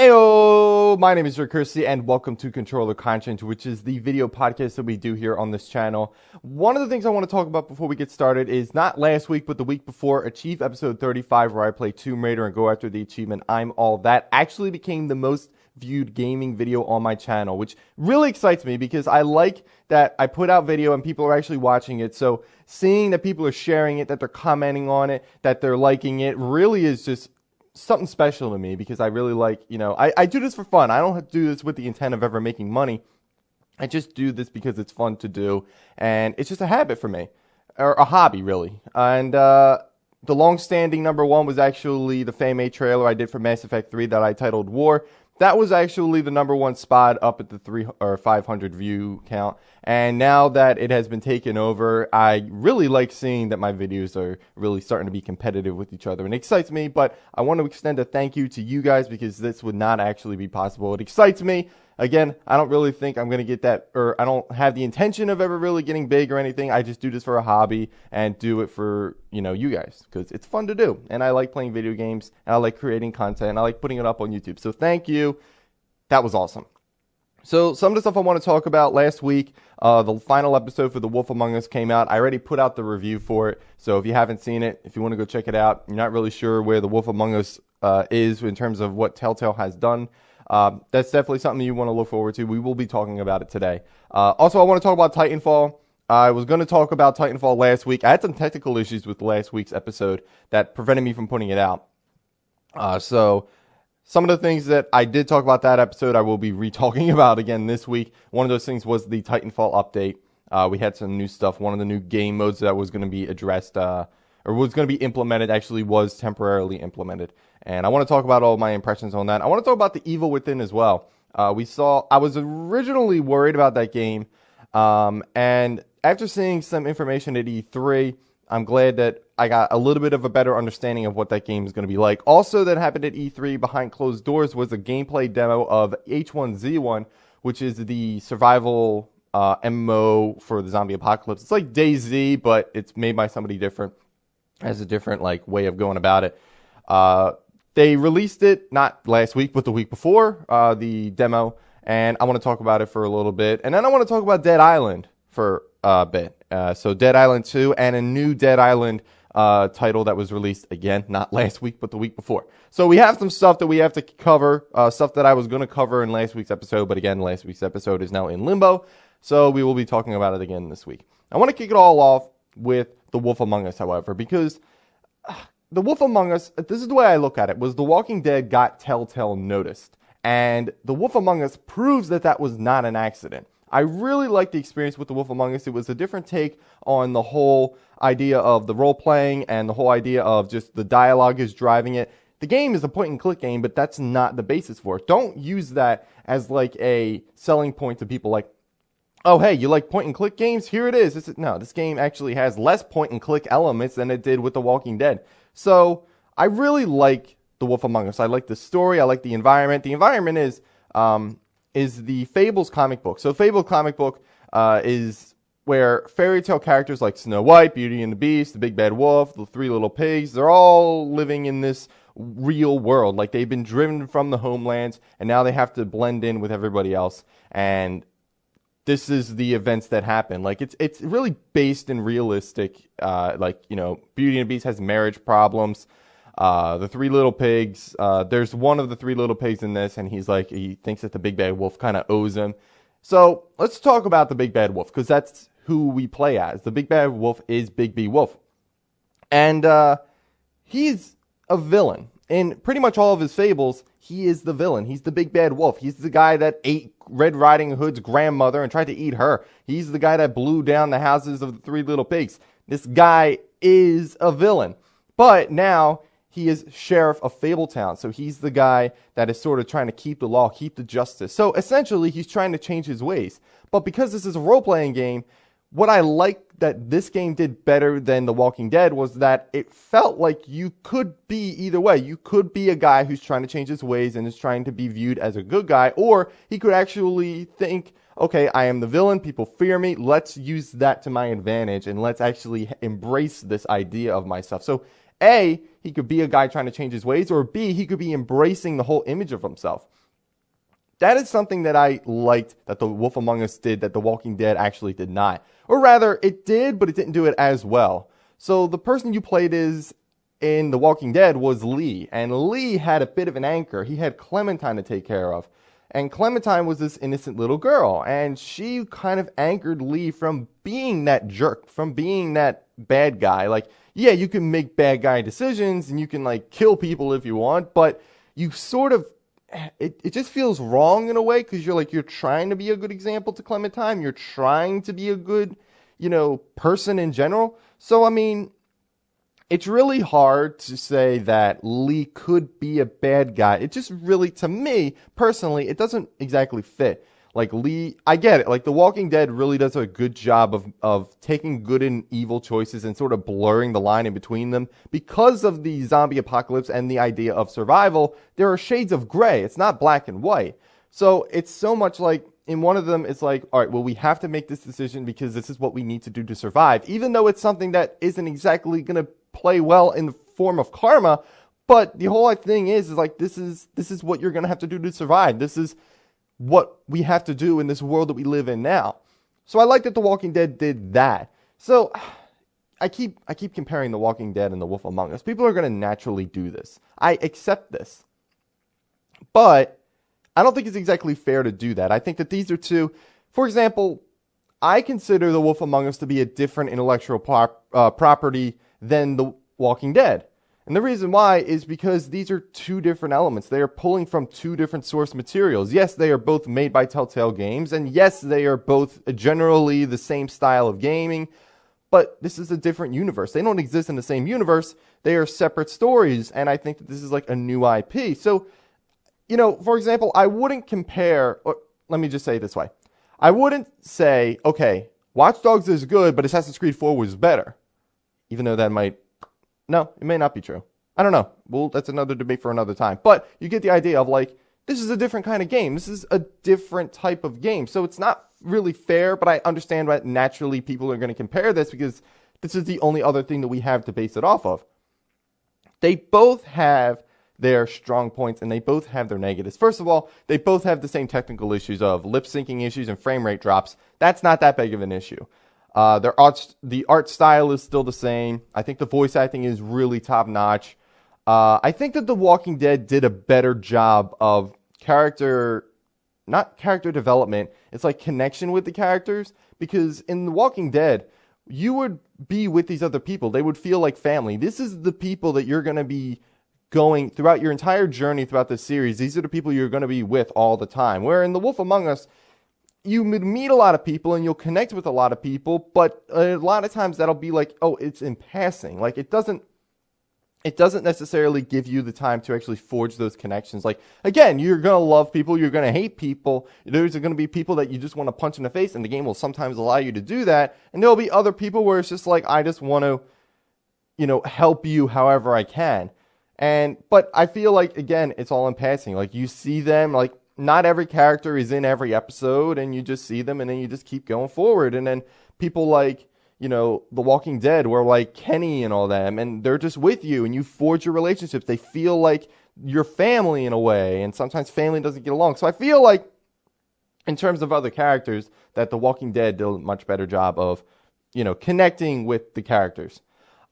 Heyo, my name is Curci and welcome to Controller Conscience, which is the video podcast that we do here on this channel. One of the things I want to talk about before we get started is not last week, but the week before, Achieve episode 35, where I play Tomb Raider and go after the achievement I'm All That, actually became the most viewed gaming video on my channel, which really excites me because I like that I put out video and people are actually watching it. So seeing that people are sharing it, that they're commenting on it, that they're liking it, really is just something special to me because I really like, I do this for fun. I don't have to do this with the intent of ever making money. I just do this because it's fun to do, and it's just a habit for me, or a hobby, really. And the long-standing number one was actually the Fan Made trailer I did for Mass Effect 3 that I titled War. That was actually the number one spot up at the 300 or 500 view count. And now that it has been taken over, I really like seeing that my videos are really starting to be competitive with each other. And it excites me, but I want to extend a thank you to you guys because this would not actually be possible. It excites me. Again, I don't really think I'm going to get that, or I don't have the intention of ever really getting big or anything. I just do this for a hobby and do it for, you guys, because it's fun to do. And I like playing video games, and I like creating content, and I like putting it up on YouTube. So thank you. That was awesome. So some of the stuff I want to talk about last week, the final episode for The Wolf Among Us came out. I already put out the review for it. So if you haven't seen it, if you want to go check it out, you're not really sure where The Wolf Among Us is in terms of what Telltale has done. That's definitely something you want to look forward to. We will be talking about it today. Also, I want to talk about Titanfall. I was going to talk about Titanfall last week. I had some technical issues with last week's episode that prevented me from putting it out. So some of the things that I did talk about that episode, I will be re-talking about again this week. One of those things was the Titanfall update. We had some new stuff. One of the new game modes that was going to be addressed, or was going to be implemented, actually was temporarily implemented. And I want to talk about all my impressions on that. I want to talk about The Evil Within as well. I was originally worried about that game. And after seeing some information at E3, I'm glad that I got a little bit of a better understanding of what that game is going to be like. Also, that happened at E3 behind closed doors was a gameplay demo of H1Z1, which is the survival MMO for the zombie apocalypse. It's like DayZ, but it's made by somebody different. Has a different way of going about it. They released it not last week, but the week before, the demo, and I want to talk about it for a little bit. And then I want to talk about Dead Island for a bit. So Dead Island 2 and a new Dead Island title that was released, again, not last week, but the week before. So we have some stuff that we have to cover, stuff that I was going to cover in last week's episode, but again, last week's episode is now in limbo, so we will be talking about it again this week. I want to kick it all off with The Wolf Among Us, however, because The Wolf Among Us, this is the way I look at it, was The Walking Dead got Telltale noticed. And The Wolf Among Us proves that that was not an accident. I really liked the experience with The Wolf Among Us. It was a different take on the whole idea of the role-playing and the whole idea of just the dialogue is driving it. The game is a point-and-click game, but that's not the basis for it. Don't use that as a selling point to people oh, hey, you like point-and-click games? Here it is. No, this game actually has less point-and-click elements than it did with The Walking Dead. So I really like The Wolf Among Us. I like the story. I like the environment. The environment is the Fables comic book. So Fables comic book is where fairy tale characters like Snow White, Beauty and the Beast, the Big Bad Wolf, the Three Little Pigs, they're all living in this real world. They've been driven from the homelands, and now they have to blend in with everybody else. And this is the events that happen. It's really based in realistic, Beauty and the Beast has marriage problems. The Three Little Pigs, there's one of the Three Little Pigs in this, and he thinks that the Big Bad Wolf kind of owes him. So let's talk about the Big Bad Wolf, because that's who we play as. The Big Bad Wolf is Big B Wolf. And he's a villain. In pretty much all of his fables, he is the villain. He's the Big Bad Wolf. He's the guy that ate Red Riding Hood's grandmother and tried to eat her. He's the guy that blew down the houses of the Three Little Pigs. This guy is a villain. But now he is sheriff of Fabletown. So he's the guy that is sort of trying to keep the law, keep the justice. So essentially, he's trying to change his ways. But because this is a role-playing game, what I like that this game did better than The Walking Dead was that it felt like you could be either way. You could be a guy who's trying to change his ways and is trying to be viewed as a good guy, or he could actually think, okay, I am the villain, people fear me, let's use that to my advantage, and let's actually embrace this idea of myself. So A, he could be a guy trying to change his ways, or B, he could be embracing the whole image of himself. That is something that I liked that The Wolf Among Us did that The Walking Dead actually did not. Or rather, it did, but it didn't do it as well. So the person you played as in The Walking Dead was Lee, and Lee had a bit of an anchor. He had Clementine to take care of. And Clementine was this innocent little girl, and she kind of anchored Lee from being that jerk, from being that bad guy. Like, yeah, you can make bad guy decisions, and you can, like, kill people if you want, but you sort of, it just feels wrong in a way, because you're trying to be a good example to Clementine. You're trying to be a good, person in general. So, I mean, it's really hard to say that Lee could be a bad guy. It just really, to me, personally, it doesn't exactly fit. Like, Lee, I get it. Like, The Walking Dead really does a good job of taking good and evil choices and sort of blurring the line in between them. Because of the zombie apocalypse and the idea of survival, there are shades of gray. It's not black and white. So it's so much like, in one of them, it's like, all right, well, we have to make this decision because this is what we need to do to survive. Even though it's something that isn't exactly going to play well in the form of karma, but the whole thing is like, this is what you're going to have to do to survive. This is what we have to do in this world that we live in now. So I like that The Walking Dead did that. So I keep comparing The Walking Dead and The Wolf Among Us. People are going to naturally do this. I accept this. But I don't think it's exactly fair to do that. I think that these are two, for example, I consider The Wolf Among Us to be a different intellectual property than The Walking Dead. And the reason why is because these are two different elements. They are pulling from two different source materials. Yes, they are both made by Telltale Games, and yes, they are both generally the same style of gaming, but this is a different universe. They don't exist in the same universe. They are separate stories, and I think that this is like a new IP. So, for example, I wouldn't compare, or let me just say it this way. I wouldn't say, okay, Watch Dogs is good, but Assassin's Creed 4 was better. Even though that no, it may not be true. I don't know. Well, that's another debate for another time. But you get the idea of like, this is a different kind of game. This is a different type of game. So it's not really fair, but I understand why naturally people are going to compare this because this is the only other thing that we have to base it off of. They both have their strong points and they both have their negatives. First of all, they both have the same technical issues of lip syncing issues and frame rate drops. That's not that big of an issue. The art style is still the same. I think the voice acting is really top notch. I think that The Walking Dead did a better job of not character development. It's like connection with the characters, because in The Walking Dead, you would be with these other people. They would feel like family. This is the people that you're going to be going throughout your entire journey throughout this series. These are the people you're going to be with all the time. Where in The Wolf Among Us, you meet a lot of people and you'll connect with a lot of people, but a lot of times that'll be like, oh, it's in passing. Like it doesn't necessarily give you the time to actually forge those connections. Like, again, you're going to love people, you're going to hate people. There's going to be people that you just want to punch in the face, and the game will sometimes allow you to do that. And there'll be other people where it's just like, I just want to, help you however I can. But I feel like, again, it's all in passing. Like, you see them, like, not every character is in every episode, and you just see them, and then you just keep going forward. And then people like, The Walking Dead, where like Kenny and all them, and they're just with you, and you forge your relationships. They feel like your family in a way, and sometimes family doesn't get along. So I feel like, in terms of other characters, that The Walking Dead did a much better job of, connecting with the characters.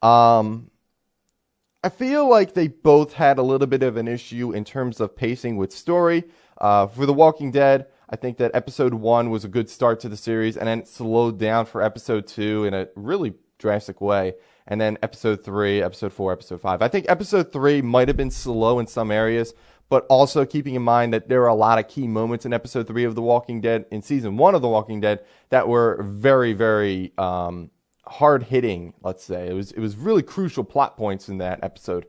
I feel like they both had a little bit of an issue in terms of pacing with story. For The Walking Dead, I think that episode 1 was a good start to the series, and then it slowed down for episode 2 in a really drastic way. And then episode 3, episode 4, episode 5. I think episode 3 might have been slow in some areas, but also keeping in mind that there were a lot of key moments in episode 3 of The Walking Dead, in season 1 of The Walking Dead, that were very, very hard-hitting, let's say. It was really crucial plot points in that episode.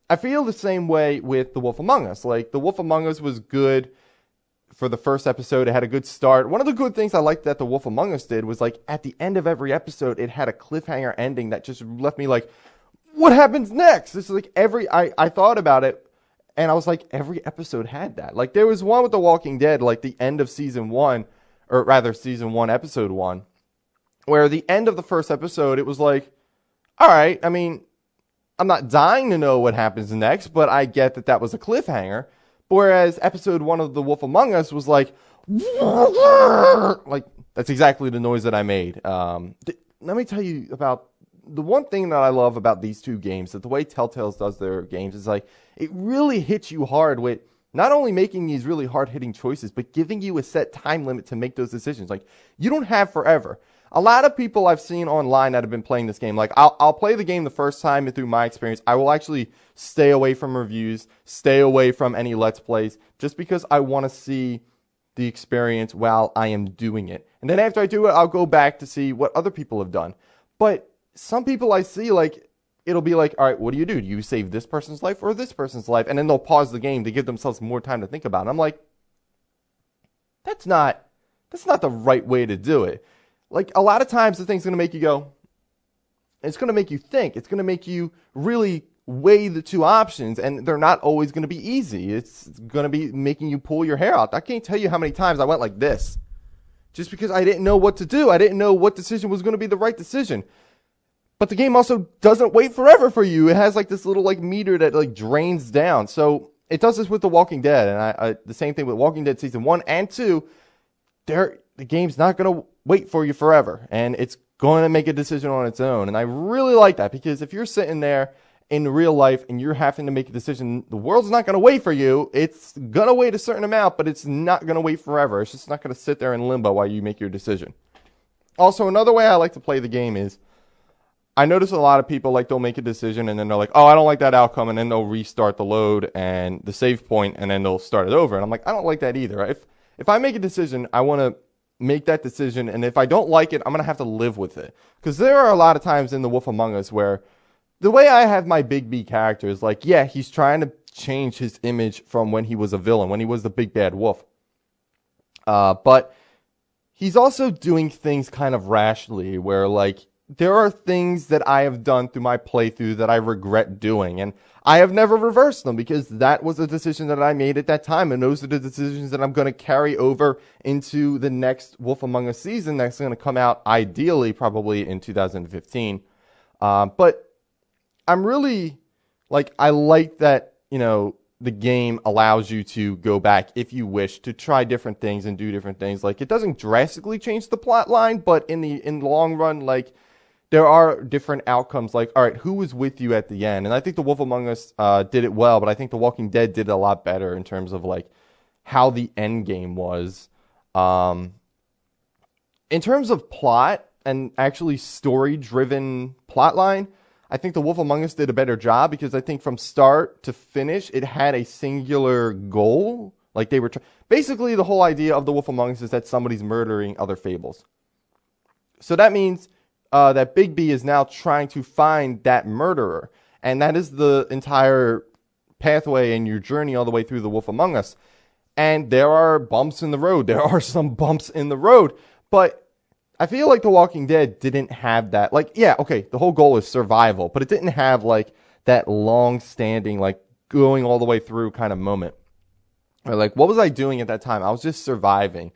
I feel the same way with The Wolf Among Us. Like, The Wolf Among Us was good for the first episode. It had a good start. One of the good things I liked that The Wolf Among Us did was, like, at the end of every episode, it had a cliffhanger ending that just left me like, what happens next? It's like I thought about it, and I was like, every episode had that. Like, there was one with The Walking Dead, like the end of season 1, or rather season 1, episode 1, where the end of the first episode, it was like, all right, I mean, I'm not dying to know what happens next, but I get that that was a cliffhanger. Whereas episode 1 of The Wolf Among Us was like that's exactly the noise that I made. Let me tell you about the one thing that I love about these two games, that the way Telltale does their games is like, it really hits you hard with not only making these really hard hitting choices, but giving you a set time limit to make those decisions. Like, you don't have forever. A lot of people I've seen online that have been playing this game, like I'll play the game the first time, and through my experience, I will actually stay away from reviews, stay away from any Let's Plays, just because I want to see the experience while I am doing it. And then after I do it, I'll go back to see what other people have done. But some people I see, like, it'll be like, all right, what do? Do you save this person's life or this person's life? And then they'll pause the game to give themselves more time to think about it. And I'm like, that's not the right way to do it. Like, a lot of times the thing's going to make you go, it's going to make you think. It's going to make you really weigh the two options, and they're not always going to be easy. It's going to be making you pull your hair out. I can't tell you how many times I went like this just because I didn't know what to do. I didn't know what decision was going to be the right decision. But the game also doesn't wait forever for you. It has like this little like meter that like drains down. So it does this with The Walking Dead, and I the same thing with Walking Dead season 1 and 2. The game's not going to wait for you forever, and it's going to make a decision on its own. And I really like that, because if you're sitting there in real life and you're having to make a decision, the world's not going to wait for you. It's going to wait a certain amount, but it's not going to wait forever. It's just not going to sit there in limbo while you make your decision. Also, another way I like to play the game is, I notice a lot of people, like, they'll make a decision and then they're like, oh, I don't like that outcome, and then they'll restart the load and the save point, and then they'll start it over. And I'm like, I don't like that either. If I make a decision, I want to make that decision, and if I don't like it, I'm going to have to live with it. Because there are a lot of times in The Wolf Among Us where the way I have my Big B character is like, yeah, he's trying to change his image from when he was a villain, when he was the big bad wolf. But he's also doing things kind of rashly, where, like, there are things that I have done through my playthrough that I regret doing, and I have never reversed them, because that was a decision that I made at that time, and those are the decisions that I'm going to carry over into the next Wolf Among Us season that's going to come out ideally probably in 2015. But I'm really, like, I like that, you know, the game allows you to go back if you wish to try different things and do different things. Like, it doesn't drastically change the plot line, but in the long run, like, there are different outcomes. Like, all right, who was with you at the end? And I think The Wolf Among Us did it well, but I think The Walking Dead did it a lot better in terms of, like, how the end game was. In terms of plot and actually story-driven plot line, I think The Wolf Among Us did a better job, because I think from start to finish, it had a singular goal. Like, they were basically, the whole idea of The Wolf Among Us is that somebody's murdering other fables. So that means that Big B is now trying to find that murderer. And that is the entire pathway and your journey all the way through The Wolf Among Us. And there are bumps in the road. There are some bumps in the road. But I feel like The Walking Dead didn't have that. Like, yeah, okay, the whole goal is survival, but it didn't have, like, that long-standing, like, going all the way through kind of moment. Or, like, what was I doing at that time? I was just surviving.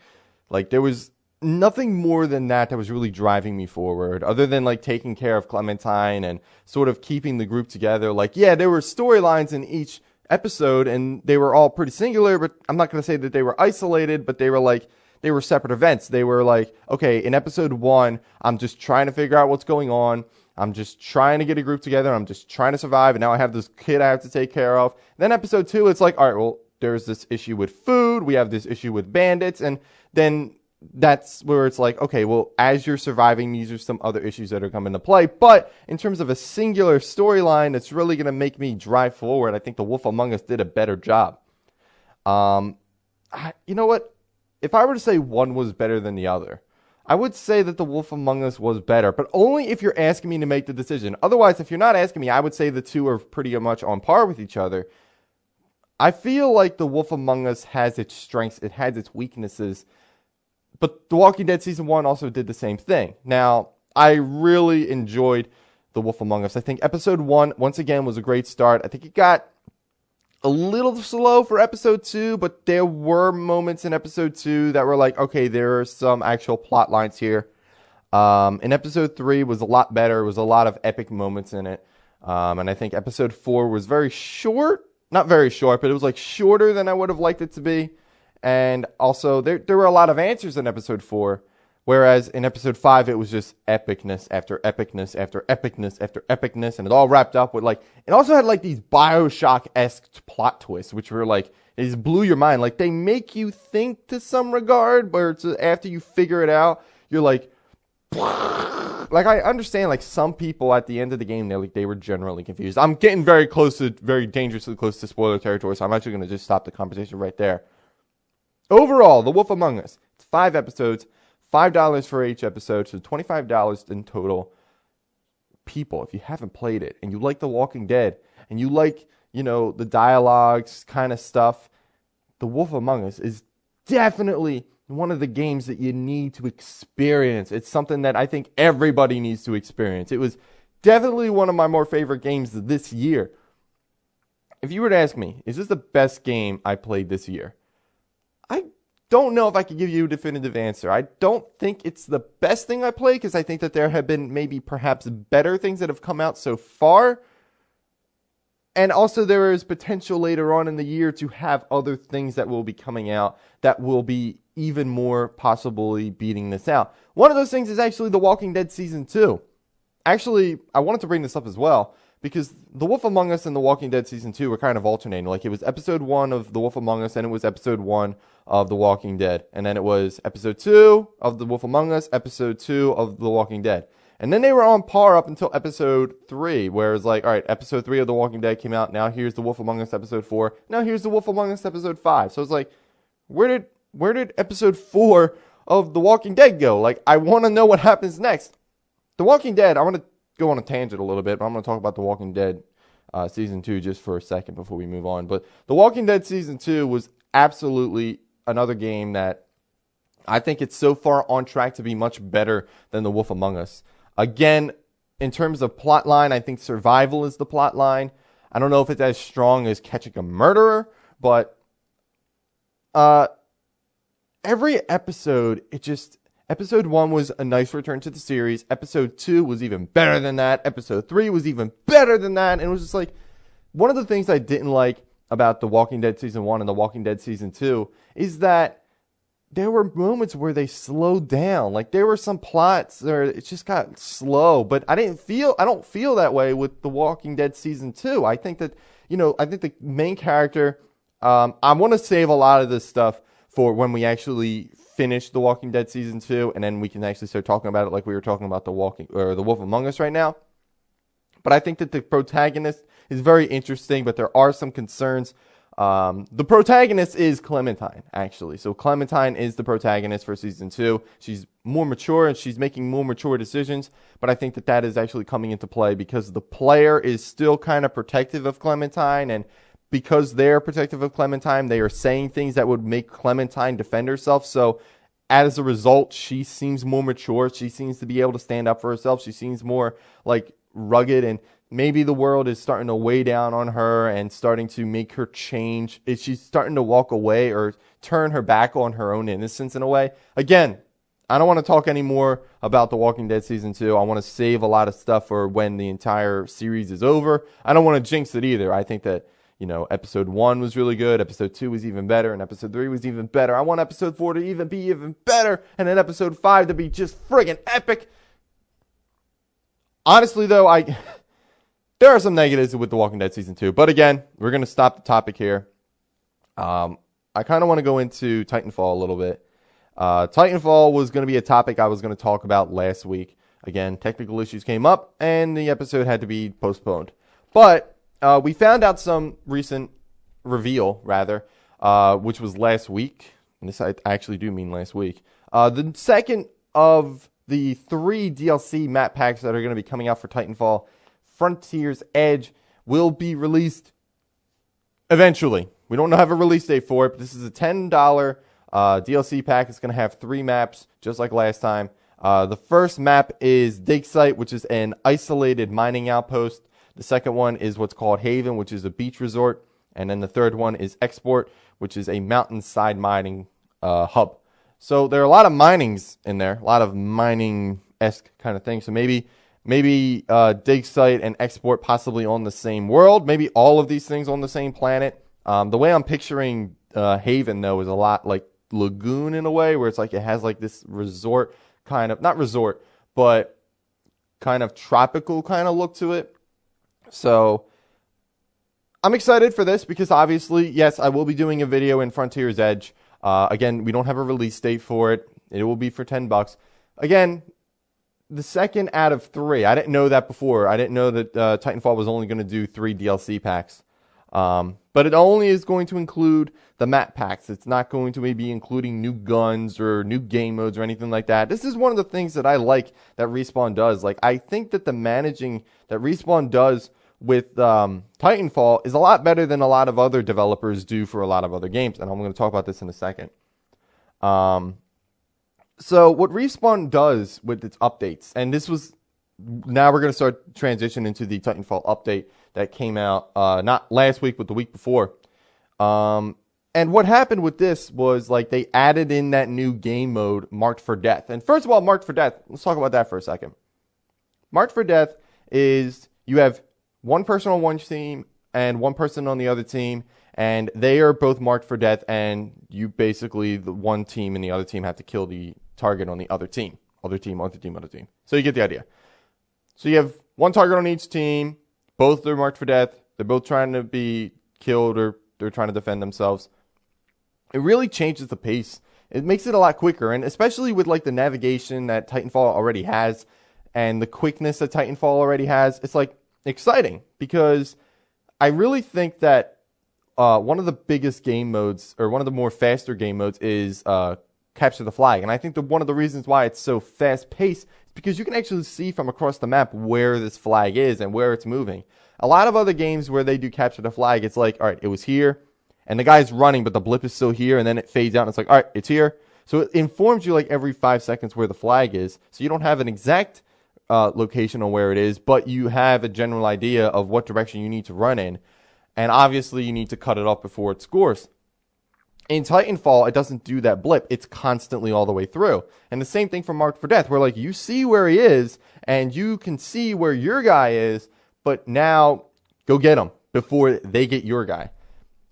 Like, there was nothing more than that was really driving me forward, other than, like, taking care of Clementine and sort of keeping the group together. Like, yeah, there were storylines in each episode, and they were all pretty singular, but I'm not going to say that they were isolated, but they were, like, they were separate events. They were like, okay, in episode 1, I'm just trying to figure out what's going on. I'm just trying to get a group together. I'm just trying to survive. And now I have this kid I have to take care of. Then episode 2, it's like, all right, well, there's this issue with food. We have this issue with bandits. And then that's where it's like, okay, well, as you're surviving, these are some other issues that are coming into play. But in terms of a singular storyline that's really going to make me drive forward, I think The Wolf Among Us did a better job. You know what? If I were to say one was better than the other, I would say that The Wolf Among Us was better, but only if you're asking me to make the decision. Otherwise, if you're not asking me, I would say the two are pretty much on par with each other. I feel like The Wolf Among Us has its strengths, it has its weaknesses, but The Walking Dead Season 1 also did the same thing. Now, I really enjoyed The Wolf Among Us. I think Episode 1, once again, was a great start. I think it got a little slow for episode 2, but there were moments in episode 2 that were like, okay, there are some actual plot lines here. In episode 3 was a lot better. It was a lot of epic moments in it. And I think episode 4 was very short. Not very short, but it was like shorter than I would have liked it to be. And also, there were a lot of answers in episode 4. Whereas in episode 5, it was just epicness after epicness after epicness after epicness. And it all wrapped up with like, it also had like these Bioshock-esque plot twists, which were like, it just blew your mind. Like, they make you think to some regard, but it's after you figure it out, you're like, I understand, like, some people at the end of the game, they were generally confused. I'm getting very dangerously close to spoiler territory, so I'm actually going to just stop the conversation right there. Overall, The Wolf Among Us, it's 5 episodes, $5 for each episode, so $25 in total. People, if you haven't played it, and you like The Walking Dead, and you like, the dialogues kind of stuff, The Wolf Among Us is definitely one of the games that you need to experience. It's something that I think everybody needs to experience. It was definitely one of my more favorite games this year. If you were to ask me, is this the best game I played this year? I don't know if I could give you a definitive answer. I don't think it's the best thing I played, because I think that there have been maybe perhaps better things that have come out so far. And also there is potential later on in the year to have other things that will be coming out that will be even more possibly beating this out. One of those things is actually The Walking Dead Season 2. Actually, I wanted to bring this up as well, because The Wolf Among Us and The Walking Dead Season 2 were kind of alternating. Like, it was episode 1 of The Wolf Among Us, and it was episode 1 of The Walking Dead. And then it was episode 2 of The Wolf Among Us, episode 2 of The Walking Dead. And then they were on par up until episode 3, where it's like, all right, episode 3 of The Walking Dead came out. Now here's The Wolf Among Us episode 4. Now here's The Wolf Among Us episode 5. So it's like, where did episode 4 of The Walking Dead go? Like, I want to know what happens next. The Walking Dead, I want to go on a tangent a little bit, but I'm going to talk about The Walking Dead Season 2 just for a second before we move on. But The Walking Dead Season 2 was absolutely another game that I think it's so far on track to be much better than The Wolf Among Us. Again, in terms of plot line, I think survival is the plot line. I don't know if it's as strong as catching a murderer, but every episode, episode 1 was a nice return to the series. Episode 2 was even better than that. Episode 3 was even better than that. And it was just like, one of the things I didn't like about The Walking Dead Season 1 and The Walking Dead Season 2 is that there were moments where they slowed down. Like, there were some plots where it just got slow, but I don't feel that way with The Walking Dead Season 2. I think that, I think the main character, I want to save a lot of this stuff for when we actually finish The Walking Dead Season 2, and then we can actually start talking about it like we were talking about The Wolf Among Us right now. But I think that the protagonist is very interesting, but there are some concerns. The protagonist is Clementine, actually. So Clementine is the protagonist for Season 2. She's more mature, and she's making more mature decisions, but I think that that is actually coming into play because the player is still kind of protective of Clementine, and because they're protective of Clementine, they are saying things that would make Clementine defend herself. So as a result, she seems more mature. She seems to be able to stand up for herself. She seems more like rugged, and maybe the world is starting to weigh down on her and starting to make her change. She's starting to walk away or turn her back on her own innocence in a way. Again, I don't want to talk anymore about The Walking Dead Season 2. I want to save a lot of stuff for when the entire series is over. I don't want to jinx it either. I think that, episode 1 was really good. Episode 2 was even better. And episode 3 was even better. I want episode 4 to even be even better. And then episode 5 to be just friggin' epic. Honestly, though, there are some negatives with The Walking Dead Season 2. But again, we're going to stop the topic here. I kind of want to go into Titanfall a little bit. Titanfall was going to be a topic I was going to talk about last week. Again, technical issues came up, and the episode had to be postponed. But we found out some recent reveal, which was last week. And this I actually do mean last week. The second of the 3 DLC map packs that are going to be coming out for Titanfall, Frontier's Edge, will be released eventually. We don't have a release date for it, but this is a $10 DLC pack. It's going to have 3 maps, just like last time. The first map is Dig Site, which is an isolated mining outpost. The second one is what's called Haven, which is a beach resort. And then the third one is Export, which is a mountainside mining hub. So there are a lot of minings in there, a lot of mining-esque kind of things. So maybe Maybe dig site and export possibly on the same world. Maybe all of these things on the same planet. The way I'm picturing Haven, though, is a lot like Lagoon in a way, where it's like it has like this resort kind of, not resort, but kind of tropical kind of look to it. So I'm excited for this because obviously, yes, I will be doing a video in Frontier's Edge. Again, we don't have a release date for it. It will be for $10. Again, the second out of 3. I didn't know that before. I didn't know that Titanfall was only going to do 3 DLC packs. But it only is going to include the map packs. It's not going to be including new guns or new game modes or anything like that. This is one of the things that I like that Respawn does. Like, I think that the managing that Respawn does with Titanfall is a lot better than a lot of other developers do for a lot of other games. And I'm going to talk about this in a second. So what Respawn does with its updates, and this was, now we're going to start transition into the Titanfall update that came out not last week, but the week before. And what happened with this was, like, they added in that new game mode, Marked for Death. And first of all, Marked for Death, let's talk about that for a second. Marked for Death is, you have one person on one team and one person on the other team, and they are both marked for death, and you basically, the one team and the other team have to kill the target on the other team. Other team, other team, other team. So you get the idea. So you have one target on each team. Both are marked for death. They're both trying to be killed, or they're trying to defend themselves. It really changes the pace. It makes it a lot quicker, and especially with like the navigation that Titanfall already has and the quickness that Titanfall already has, it's like exciting, because I really think that one of the biggest game modes, or one of the more faster game modes, is Capture the Flag. And I think that one of the reasons why it's so fast paced is because you can actually see from across the map where this flag is and where it's moving. A lot of other games where they do Capture the Flag, it's like, all right, it was here, and the guy's running, but the blip is still here, and then it fades out, and it's like, all right, it's here. So it informs you like every 5 seconds where the flag is, so you don't have an exact location on where it is, but you have a general idea of what direction you need to run in, and obviously you need to cut it off before it scores. In Titanfall, it doesn't do that blip. It's constantly all the way through. And the same thing for Marked for Death, where like you see where he is, and you can see where your guy is, but now go get him before they get your guy.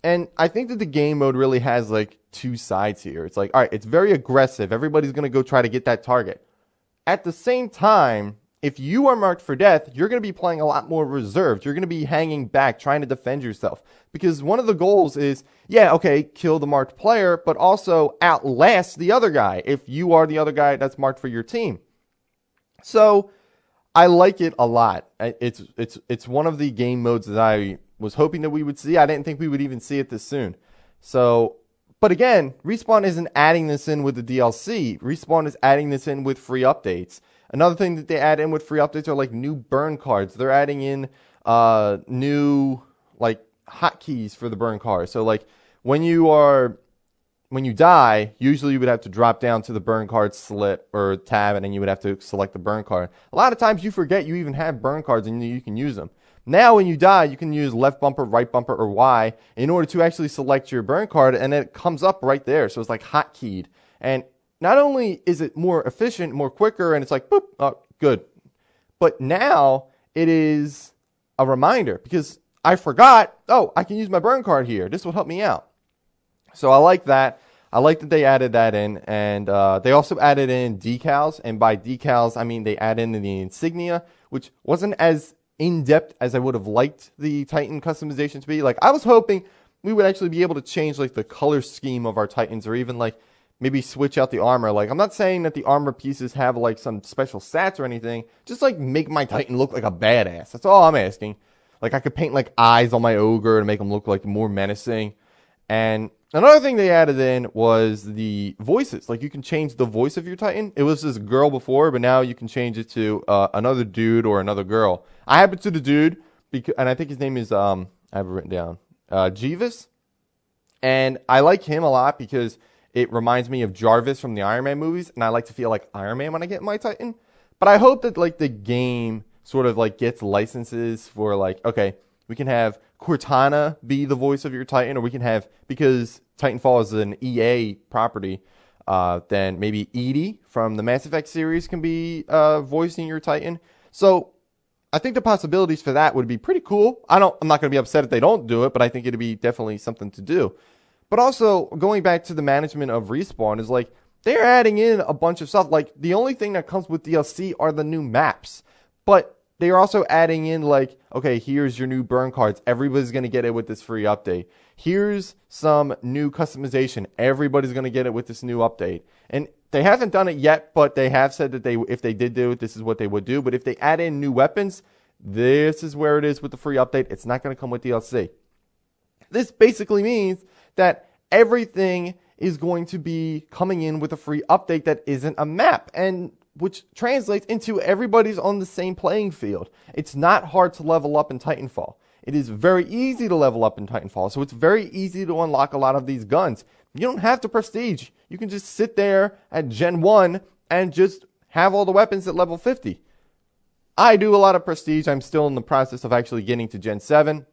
And I think that the game mode really has like two sides here. It's like, all right, it's very aggressive. Everybody's going to go try to get that target. At the same time, if you are marked for death, you're going to be playing a lot more reserved. You're going to be hanging back, trying to defend yourself. Because one of the goals is, yeah, okay, kill the marked player, but also outlast the other guy if you are the other guy that's marked for your team. So I like it a lot. It's one of the game modes that I was hoping that we would see. I didn't think we would even see it this soon. So, but again, Respawn isn't adding this in with the DLC. Respawn is adding this in with free updates. Another thing that they add in with free updates are like new burn cards. They're adding in new like hotkeys for the burn cards. So like when you die, usually you would have to drop down to the burn card slit or tab, and then you would have to select the burn card. A lot of times you forget you even have burn cards and you can use them. Now when you die, you can use left bumper, right bumper, or Y in order to actually select your burn card, and it comes up right there. So it's like hotkeyed. And not only is it more efficient, more quicker, and it's like, boop, oh, good. But now it is a reminder, because I forgot, oh, I can use my burn card here. This will help me out. So I like that. I like that they added that in. And they also added in decals. And by decals, I mean they add in the insignia, which wasn't as in-depth as I would have liked the Titan customization to be. Like, I was hoping we would actually be able to change like the color scheme of our Titans, or even like maybe switch out the armor. Like, I'm not saying that the armor pieces have like some special stats or anything. Just like make my Titan look like a badass. That's all I'm asking. Like, I could paint like eyes on my ogre to make him look like more menacing. And another thing they added in was the voices. Like, you can change the voice of your Titan. It was this girl before, but now you can change it to another dude or another girl. I happen to the dude, and I think his name is, I have it written down, Jeeves. And I like him a lot because it reminds me of Jarvis from the Iron Man movies, and I like to feel like Iron Man when I get my Titan. But I hope that like the game sort of like gets licenses for like, okay, we can have Cortana be the voice of your Titan, or we can have, because Titanfall is an EA property, then maybe Edie from the Mass Effect series can be voicing your Titan. So I think the possibilities for that would be pretty cool. I'm not going to be upset if they don't do it, but I think it'd be definitely something to do. But also, going back to the management of Respawn is like, they're adding in a bunch of stuff. Like, the only thing that comes with DLC are the new maps. But they are also adding in, like, okay, here's your new burn cards. Everybody's going to get it with this free update. Here's some new customization. Everybody's going to get it with this new update. And they haven't done it yet, but they have said that if they did do it, this is what they would do. But if they add in new weapons, this is where it is with the free update. It's not going to come with DLC. This basically means that everything is going to be coming in with a free update that isn't a map, and which translates into everybody's on the same playing field. It's not hard to level up in Titanfall. It is very easy to level up in Titanfall, so it's very easy to unlock a lot of these guns. You don't have to prestige. You can just sit there at Gen 1 and just have all the weapons at level 50. I do a lot of prestige. I'm still in the process of actually getting to Gen 7.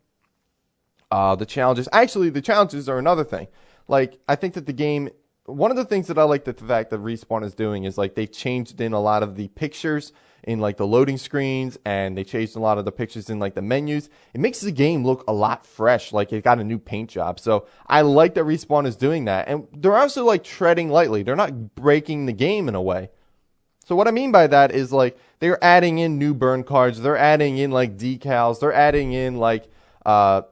The challenges are another thing. Like, I think that the game, one of the things that I like that the fact that Respawn is doing is, like, they've changed in a lot of the pictures in, like, the loading screens, and they changed a lot of the pictures in, like, the menus. It makes the game look a lot fresh, like it got a new paint job. So I like that Respawn is doing that. And they're also, like, treading lightly. They're not breaking the game in a way. So what I mean by that is, like, they're adding in new burn cards. They're adding in, like, decals. They're adding in, like, I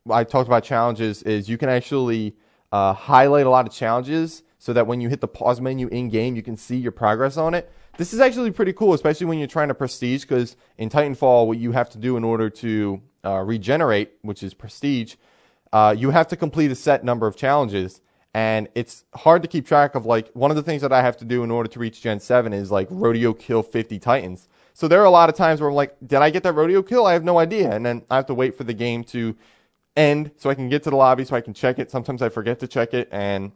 talked about challenges, is you can actually highlight a lot of challenges so that when you hit the pause menu in-game, you can see your progress on it. This is actually pretty cool, especially when you're trying to prestige, because in Titanfall, what you have to do in order to regenerate, which is prestige, you have to complete a set number of challenges, and it's hard to keep track of. Like, one of the things that I have to do in order to reach Gen 7 is, like, rodeo kill 50 Titans. So there are a lot of times where I'm like, did I get that rodeo kill? I have no idea, and then I have to wait for the game to end so I can get to the lobby so I can check it. Sometimes I forget to check it, and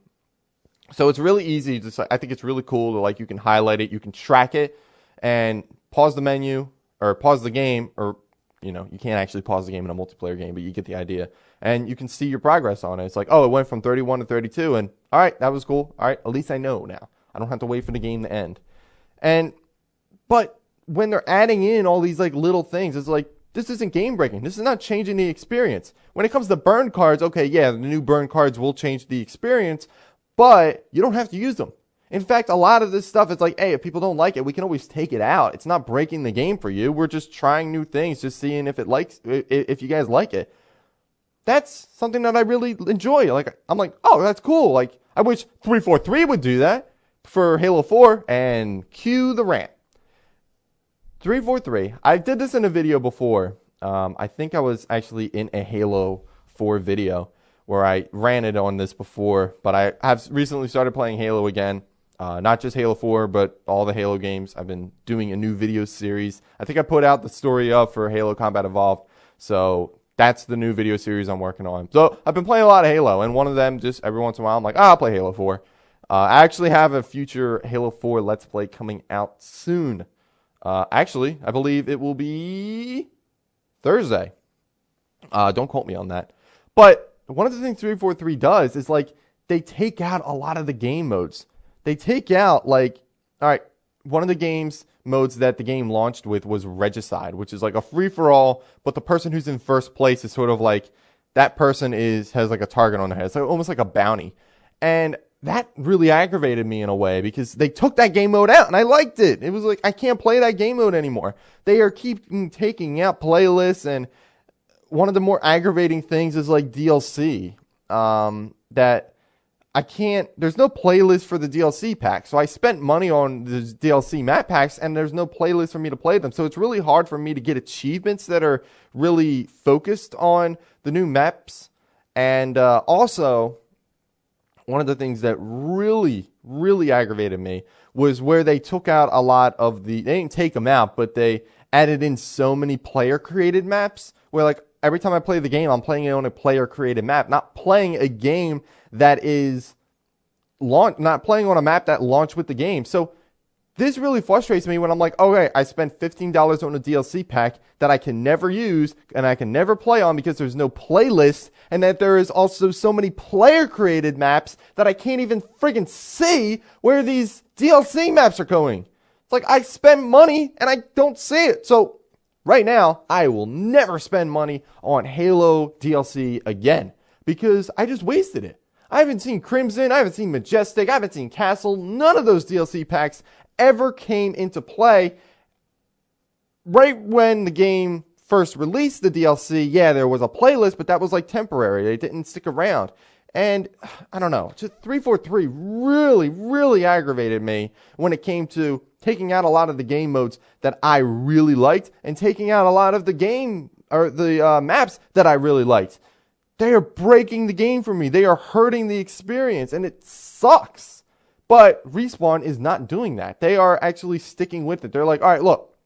so it's really easy to, I think it's really cool to, like, you can highlight it, you can track it, and pause the menu, or pause the game, or, you know, you can't actually pause the game in a multiplayer game, but you get the idea, and you can see your progress on it. It's like, oh, it went from 31 to 32, and all right, that was cool. All right, at least I know now. I don't have to wait for the game to end. But when they're adding in all these, like, little things, it's like, this isn't game breaking. This is not changing the experience. When it comes to burn cards, okay, yeah, the new burn cards will change the experience, but you don't have to use them. In fact, a lot of this stuff is like, hey, if people don't like it, we can always take it out. It's not breaking the game for you. We're just trying new things, just seeing if you guys like it. That's something that I really enjoy. Like, I'm like, oh, that's cool. Like, I wish 343 would do that for Halo 4, and cue the rant. 343. I did this in a video before. I think I was actually in a Halo 4 video where I ranted on this before, but I have recently started playing Halo again. Not just Halo 4, but all the Halo games. I've been doing a new video series. I think I put out the story up for Halo Combat Evolved. So that's the new video series I'm working on. So I've been playing a lot of Halo, and one of them, just every once in a while, I'm like, I'll play Halo 4. I actually have a future Halo 4 Let's Play coming out soon. Actually, I believe it will be Thursday. Don't quote me on that. But one of the things 343 does is, like, they take out a lot of the game modes. They take out, like, all right, one of the game's modes that the game launched with was Regicide, which is like a free-for-all, but the person who's in first place is sort of like, that person has like a target on their head. It's like, almost like a bounty. And that really aggravated me in a way, because they took that game mode out and I liked it. It was like, I can't play that game mode anymore. They are keeping taking out playlists, and one of the more aggravating things is, like, DLC. That I can't, there's no playlist for the DLC pack. So I spent money on the DLC map packs, and there's no playlist for me to play them. So it's really hard for me to get achievements that are really focused on the new maps. And also, one of the things that really, really aggravated me was where they took out a lot of they didn't take them out, but they added in so many player-created maps where, like, every time I play the game, I'm playing it on a player-created map, not playing a game that is not playing on a map that launched with the game. So this really frustrates me when I'm like, okay, I spent $15 on a DLC pack that I can never use and I can never play on because there's no playlist, and that there is also so many player-created maps that I can't even friggin' see where these DLC maps are going. It's like I spend money and I don't see it. So right now, I will never spend money on Halo DLC again because I just wasted it. I haven't seen Crimson, I haven't seen Majestic, I haven't seen Castle. None of those DLC packs ever came into play. Right when the game first released the DLC, yeah, there was a playlist, but that was like temporary. They didn't stick around. And I don't know, just 343 really, really aggravated me when it came to taking out a lot of the game modes that I really liked and taking out a lot of the game or the maps that I really liked. They are breaking the game for me. They are hurting the experience, and it sucks. But Respawn is not doing that. They are actually sticking with it. They're like, all right, look,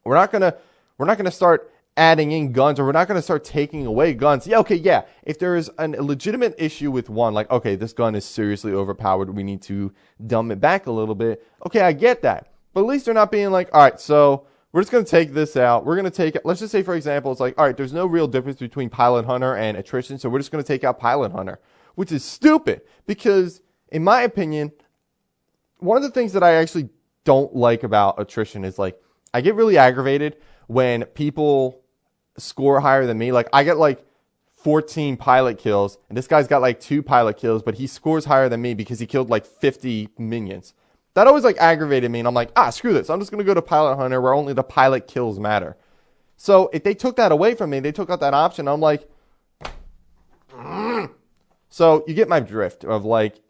we're not gonna start adding in guns, or we're not going to start taking away guns. Yeah, okay, yeah. If there is a legitimate issue with one, like, okay, this gun is seriously overpowered, we need to dumb it back a little bit. Okay, I get that. But at least they're not being like, all right, so we're just going to take this out. We're going to take it. Let's just say, for example, it's like, all right, there's no real difference between Pilot Hunter and Attrition, so we're just going to take out Pilot Hunter, which is stupid because, in my opinion, one of the things that I actually don't like about Attrition is, like, I get really aggravated when people score higher than me. Like, I get like 14 pilot kills, and this guy's got like 2 pilot kills, but he scores higher than me because he killed like 50 minions. That always like aggravated me, and I'm like, screw this. I'm just going to go to Pilot Hunter where only the pilot kills matter. So if they took that away from me, they took out that option, I'm like, So you get my drift of like,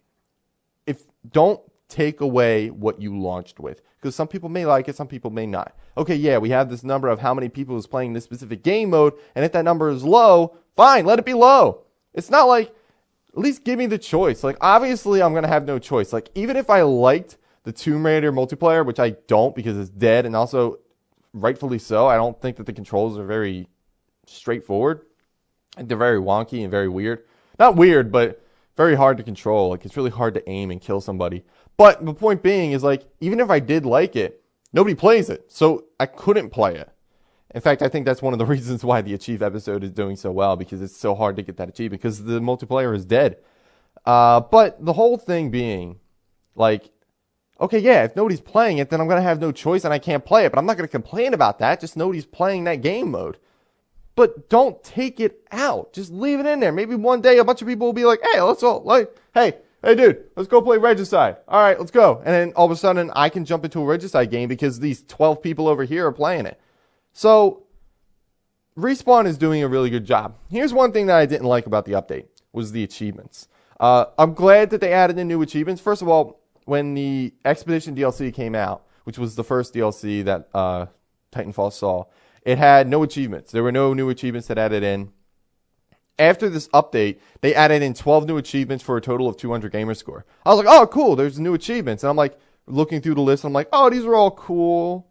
don't take away what you launched with. Because some people may like it, some people may not. Okay, yeah, we have this number of how many people is playing this specific game mode, and if that number is low, fine, let it be low. It's not like, at least give me the choice. Like, obviously, I'm going to have no choice. Like, even if I liked the Tomb Raider multiplayer, which I don't because it's dead, and also, rightfully so, I don't think that the controls are very straightforward. And they're very wonky and very weird. Not weird, but very hard to control. Like, it's really hard to aim and kill somebody. But the point being is, like, even if I did like it, nobody plays it. So I couldn't play it. In fact, I think that's one of the reasons why the Achieve episode is doing so well, because it's so hard to get that achieved, because the multiplayer is dead. But the whole thing being, like, okay, yeah, if nobody's playing it, then I'm going to have no choice and I can't play it. But I'm not going to complain about that. Just nobody's playing that game mode. But don't take it out. Just leave it in there. Maybe one day a bunch of people will be like, hey, let's all, like, hey, dude, let's go play Regicide. All right, let's go. And then all of a sudden, I can jump into a Regicide game because these 12 people over here are playing it. So, Respawn is doing a really good job. Here's one thing that I didn't like about the update, was the achievements. I'm glad that they added in new achievements. First of all, when the Expedition DLC came out, which was the first DLC that Titanfall saw, it had no achievements. There were no new achievements that added in. After this update, they added in 12 new achievements for a total of 200 gamer score. I was like, oh, cool, there's new achievements. And I'm like, looking through the list, I'm like, oh, these are all cool,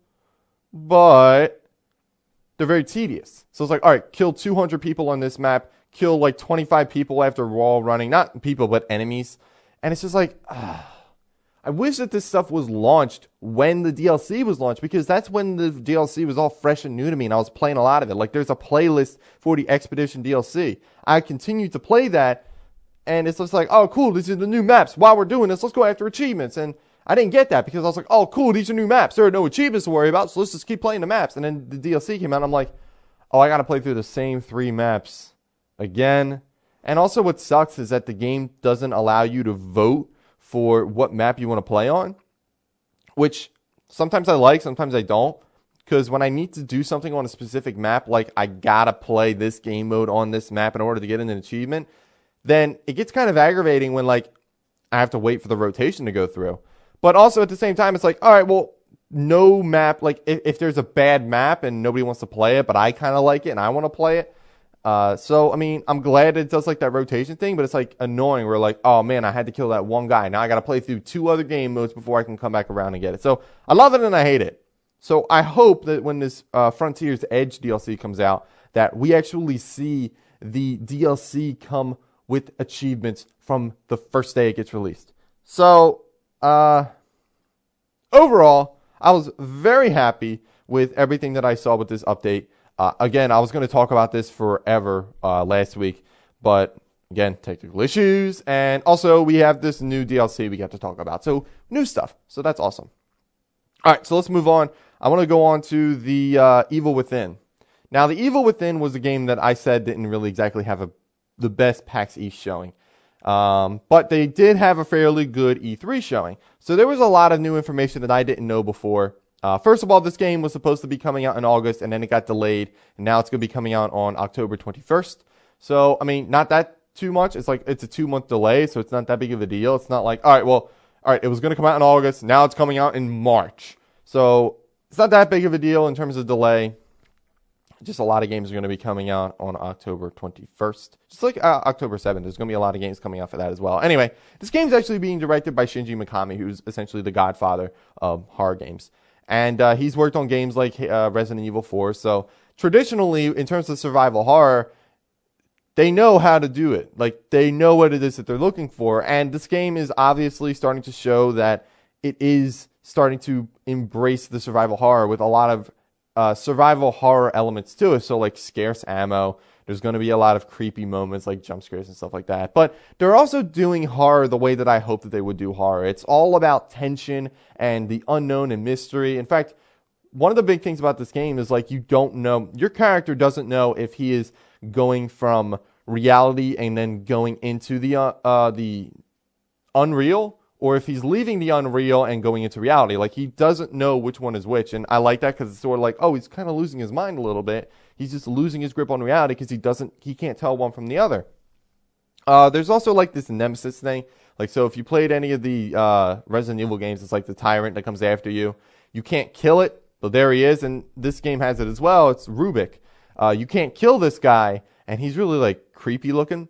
but they're very tedious. So it's like, all right, kill 200 people on this map, kill like 25 people after wall running. Not people, but enemies. And it's just like, I wish that this stuff was launched when the DLC was launched, because that's when the DLC was all fresh and new to me and I was playing a lot of it. Like, there's a playlist for the Expedition DLC. I continued to play that, and it's just like, oh, cool, these are the new maps. While we're doing this, let's go after achievements. And I didn't get that because I was like, oh, cool, these are new maps. There are no achievements to worry about, so let's just keep playing the maps. And then the DLC came out, and I'm like, oh, I got to play through the same 3 maps again. And also what sucks is that the game doesn't allow you to vote for what map you want to play on, which sometimes I like, sometimes I don't, because when I need to do something on a specific map, like I gotta play this game mode on this map in order to get an achievement, then it gets kind of aggravating when, like, I have to wait for the rotation to go through. But also at the same time, it's like, all right, well, no map, like if there's a bad map and nobody wants to play it, but I kind of like it and I want to play it. So, I mean, I'm glad it does like that rotation thing, but it's like annoying. We're like, oh man, I had to kill that one guy. Now I got to play through 2 other game modes before I can come back around and get it. So I love it and I hate it. So I hope that when this Frontier's Edge DLC comes out, that we actually see the DLC come with achievements from the first day it gets released. So, overall, I was very happy with everything that I saw with this update. Again, I was going to talk about this forever last week, but again, technical issues. And also, we have this new DLC we got to talk about. So, new stuff. So, that's awesome. All right, so let's move on. I want to go on to the Evil Within. Now, the Evil Within was a game that I said didn't really exactly have the best PAX East showing. But they did have a fairly good E3 showing. So there was a lot of new information that I didn't know before. First of all, this game was supposed to be coming out in August, and then it got delayed, and now it's going to be coming out on October 21st. So, I mean, not that too much. It's like it's a 2-month delay, so it's not that big of a deal. It's not like, all right, it was going to come out in August, now it's coming out in March. So it's not that big of a deal in terms of delay. Just a lot of games are going to be coming out on October 21st. Just like October 7th, there's going to be a lot of games coming out for that as well. Anyway, this game's actually being directed by Shinji Mikami, who's essentially the godfather of horror games. And he's worked on games like Resident Evil 4. So traditionally, in terms of survival horror, they know how to do it. Like, they know what it is that they're looking for. And this game is obviously starting to show that it is starting to embrace the survival horror with a lot of survival horror elements to it. So like scarce ammo, there's going to be a lot of creepy moments like jump scares and stuff like that. But they're also doing horror the way that I hope that they would do horror. It's all about tension and the unknown and mystery. In fact, one of the big things about this game is like you don't know, your character doesn't know if he is going from reality and then going into the unreal, or if he's leaving the unreal and going into reality. Like, he doesn't know which one is which. And I like that because it's sort of like, oh, he's kind of losing his mind a little bit. He's just losing his grip on reality because he can't tell one from the other. There's also like this nemesis thing. Like, so if you played any of the Resident Evil games, it's like the tyrant that comes after you. You can't kill it, but there he is. And this game has it as well. It's Rubik. You can't kill this guy, and he's really like creepy looking,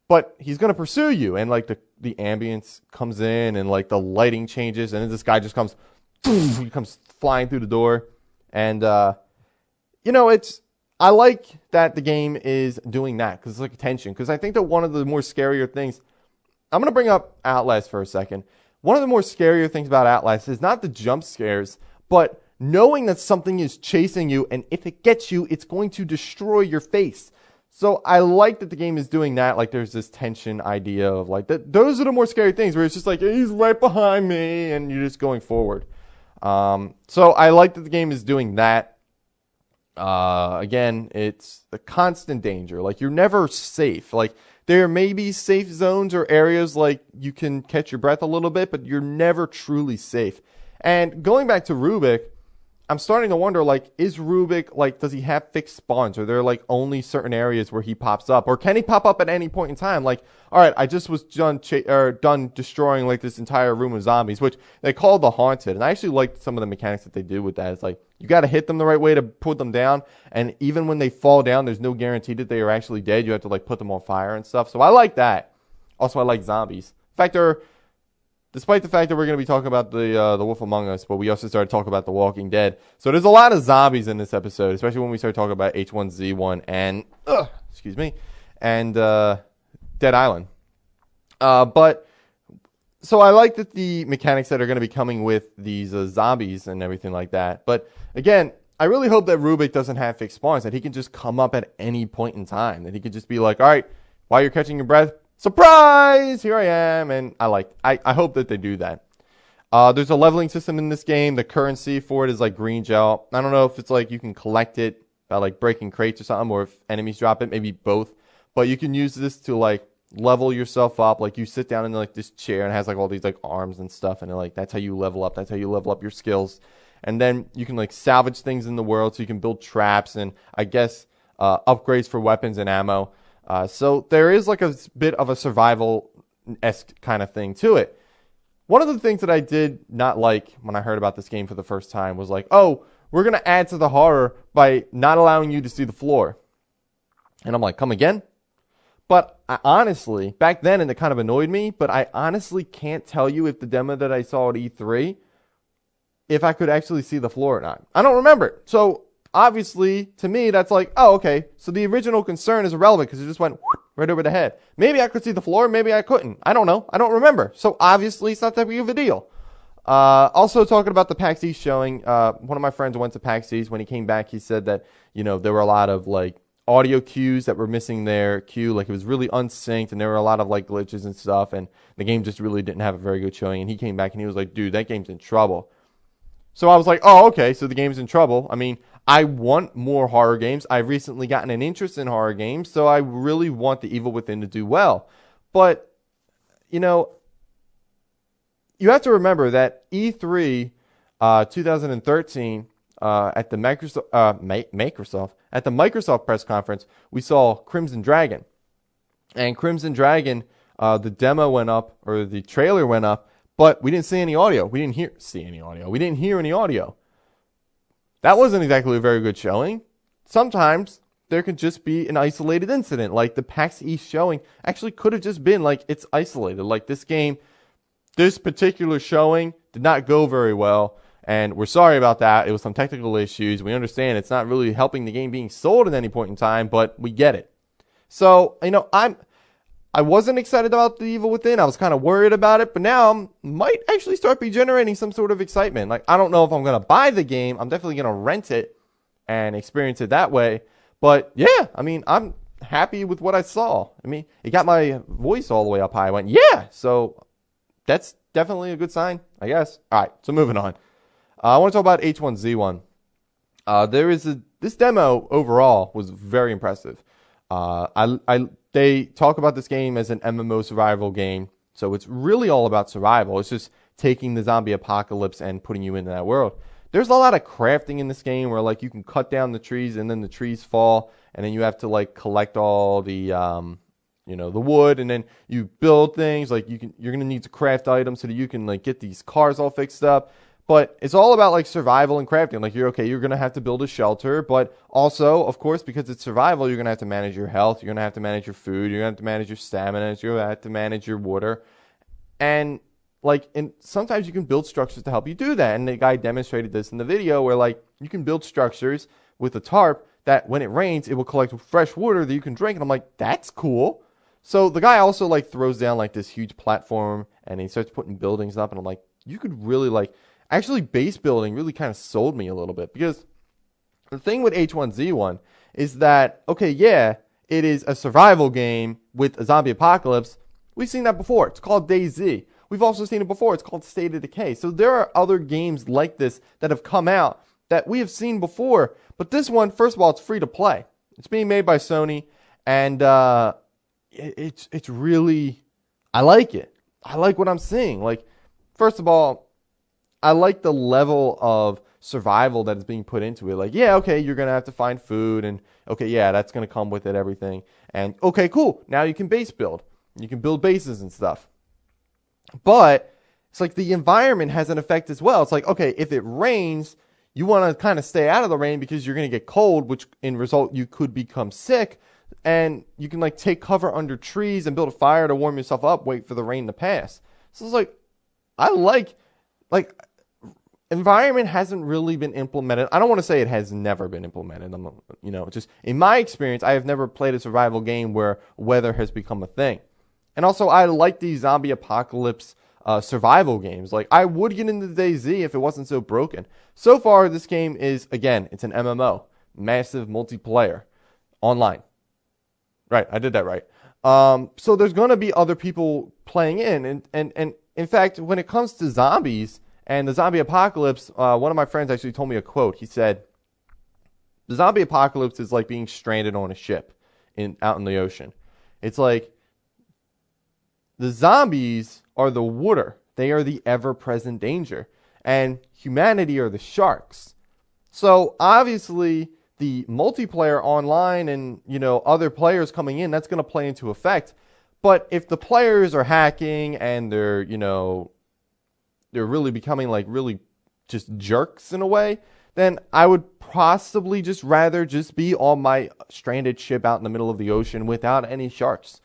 but he's going to pursue you. And like the ambience comes in and like the lighting changes, and then this guy just comes, he comes flying through the door. And, you know, I like that the game is doing that because it's like tension. Because I think that one of the more scarier things, I'm going to bring up Outlast for a second. One of the more scarier things about Outlast is not the jump scares, but knowing that something is chasing you, and if it gets you, it's going to destroy your face. So I like that the game is doing that. Like, there's this tension idea of like that. Those are the more scary things where it's just like, he's right behind me, and you're just going forward. So I like that the game is doing that. Again, it's the constant danger. Like, you're never safe. Like, there may be safe zones or areas like you can catch your breath a little bit, but you're never truly safe. And going back to Rubik, I'm starting to wonder, like, is Rubik, like, does he have fixed spawns? Are there, like, only certain areas where he pops up? Or can he pop up at any point in time? Like, all right, I just was done destroying, like, this entire room of zombies, which they call the Haunted. And I actually liked some of the mechanics that they do with that. It's like, you got to hit them the right way to put them down. And even when they fall down, there's no guarantee that they are actually dead. You have to, like, put them on fire and stuff. So I like that. Also, I like zombies. In fact, despite the fact that we're going to be talking about the Wolf Among Us, but we also started talking about The Walking Dead. So there's a lot of zombies in this episode, especially when we start talking about H1Z1 and Dead Island. But so I like that the mechanics that are going to be coming with these zombies and everything like that. But again, I really hope that Rubik doesn't have fixed spawns, that he can just come up at any point in time, that he could just be like, all right, while you're catching your breath, surprise, here I am. And I hope that they do that. There's a leveling system in this game. The currency for it is like green gel. I don't know if it's like you can collect it by like breaking crates or something, or if enemies drop it, maybe both. But you can use this to like level yourself up. Like, you sit down in like this chair and it has like all these like arms and stuff, and like that's how you level up. That's how you level up your skills. And then you can like salvage things in the world, so you can build traps and I guess upgrades for weapons and ammo. So there is like a bit of a survival-esque kind of thing to it. One of the things that I did not like when I heard about this game for the first time was like, oh, we're going to add to the horror by not allowing you to see the floor. And I'm like, come again? But I honestly, back then, and it kind of annoyed me, but I honestly can't tell you if the demo that I saw at E3, if I could actually see the floor or not. I don't remember it. So obviously, to me, that's like, oh, okay. So the original concern is irrelevant because it just went right over the head. Maybe I could see the floor. Maybe I couldn't. I don't know. I don't remember. So obviously, it's not that big of a deal. Also, talking about the PAX East showing, one of my friends went to PAX East. When he came back, he said that, you know, there were a lot of like audio cues that were missing their cue. Like, it was really unsynced, and there were a lot of like glitches and stuff. And the game just really didn't have a very good showing. And he came back and he was like, dude, that game's in trouble. So I was like, oh, okay, so the game's in trouble. I mean, I want more horror games. I've recently gotten an interest in horror games, so I really want The Evil Within to do well. But, you know, you have to remember that E3 2013 at the Microsoft at the Microsoft press conference, we saw Crimson Dragon. And Crimson Dragon, the demo went up, or the trailer went up, but we didn't see any audio. We didn't see any audio. We didn't hear any audio. That wasn't exactly a very good showing. Sometimes there could just be an isolated incident, like the PAX East showing actually could have just been like it's isolated. Like this game, this particular showing did not go very well, and we're sorry about that. It was some technical issues. We understand it's not really helping the game being sold at any point in time, but we get it. So, I wasn't excited about The Evil Within. I was kind of worried about it, but now I might actually start be generating some sort of excitement. Like, I don't know if I'm going to buy the game. I'm definitely going to rent it and experience it that way. But yeah, I'm happy with what I saw. It got my voice all the way up high. I went, yeah. So that's definitely a good sign, I guess. All right, so moving on. I want to talk about H1Z1. This demo overall was very impressive. They talk about this game as an MMO survival game, so it's really all about survival. It's just taking the zombie apocalypse and putting you into that world. There's a lot of crafting in this game where like you can cut down the trees and then the trees fall, and then you have to like collect all the the wood, and then you build things. Like you're gonna need to craft items so that you can like get these cars all fixed up. But it's all about like survival and crafting. Like you're going to have to build a shelter, but also, of course, because it's survival, you're going to have to manage your health. You're going to have to manage your food. You're going to have to manage your stamina. You're going to have to manage your water. And sometimes you can build structures to help you do that. And the guy demonstrated this in the video where like you can build structures with a tarp that when it rains, it will collect fresh water that you can drink. And I'm like, that's cool. So the guy also like throws down like this huge platform and he starts putting buildings up. And I'm like, you could really like... Actually, base building really kind of sold me a little bit, because the thing with H1Z1 is that, okay, yeah, it is a survival game with a zombie apocalypse. We've seen that before. It's called DayZ. We've also seen it before. It's called State of Decay. So there are other games like this that have come out that we have seen before. But this one, first of all, it's free to play. It's being made by Sony, and it's really... I like it. I like what I'm seeing. Like, first of all, I like the level of survival that is being put into it. Like, yeah, okay, you're going to have to find food, and okay, yeah, that's going to come with it, everything. And okay, cool. Now you can base build. You can build bases and stuff. But it's like the environment has an effect as well. It's like, okay, if it rains, you want to kind of stay out of the rain because you're going to get cold, which in result you could become sick. And you can like take cover under trees and build a fire to warm yourself up, wait for the rain to pass. So it's like, I like environment hasn't really been implemented. I don't want to say it has never been implemented. Just in my experience, I have never played a survival game where weather has become a thing. And also, I like these zombie apocalypse survival games. Like, I would get into DayZ if it wasn't so broken. So far, this game is, again, it's an MMO. Massive multiplayer. Online. Right, I did that right. So there's going to be other people playing in. And in fact, when it comes to zombies... And the zombie apocalypse, one of my friends actually told me a quote. He said, the zombie apocalypse is like being stranded on a ship out in the ocean. It's like the zombies are the water. They are the ever-present danger. And humanity are the sharks. So obviously the multiplayer online and, other players coming in, that's going to play into effect. But if the players are hacking and they're really becoming like really just jerks in a way, then I would possibly just rather just be on my stranded ship out in the middle of the ocean without any sharks.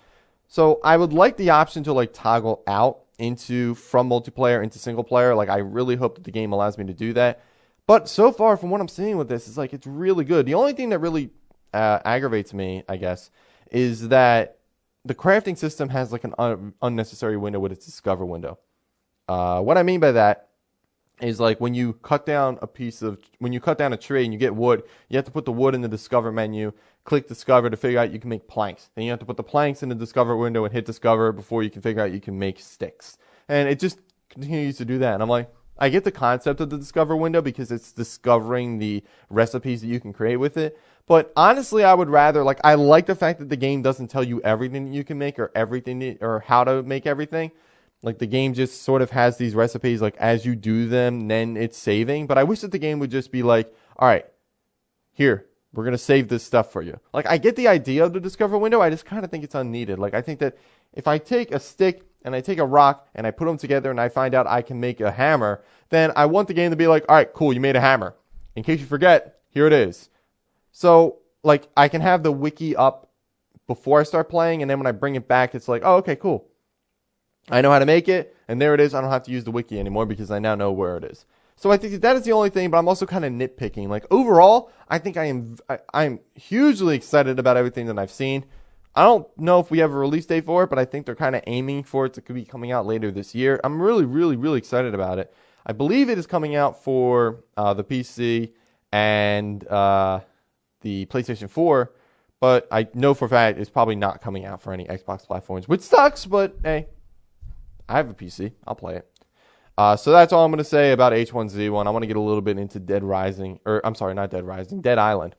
So I would like the option to like toggle out from multiplayer into single player. Like I really hope that the game allows me to do that. But so far from what I'm seeing with this, is like it's really good. The only thing that really aggravates me, I guess, is that the crafting system has like an unnecessary window with its discover window. What I mean by that is like when you cut down a tree and you get wood, you have to put the wood in the discover menu, click discover to figure out you can make planks. Then you have to put the planks in the discover window and hit discover before you can figure out you can make sticks. And it just continues to do that. And I'm like, I get the concept of the discover window because it's discovering the recipes that you can create with it. But honestly, I would rather, like, I like the fact that the game doesn't tell you everything that you can make or or how to make everything. Like, the game just sort of has these recipes, like, as you do them, then it's saving. But I wish that the game would just be like, all right, here, we're going to save this stuff for you. Like, I get the idea of the discover window. I just kind of think it's unneeded. Like, I think that if I take a stick and I take a rock and I put them together and I find out I can make a hammer, then I want the game to be like, all right, cool, you made a hammer. In case you forget, here it is. So, like, I can have the wiki up before I start playing, and then when I bring it back, it's like, oh, okay, cool. I know how to make it, and there it is. I don't have to use the wiki anymore because I now know where it is. So I think that is the only thing, but I'm also kind of nitpicking. Like, overall, I think I'm hugely excited about everything that I've seen. I don't know if we have a release date for it, but I think they're kind of aiming for it to be coming out later this year. I'm really, really, really excited about it. I believe it is coming out for the PC and the PlayStation 4, but I know for a fact it's probably not coming out for any Xbox platforms, which sucks, but hey, I have a PC. I'll play it. So that's all I'm going to say about H1Z1. I want to get a little bit into Dead Rising, or I'm sorry, not Dead Rising, Dead Island.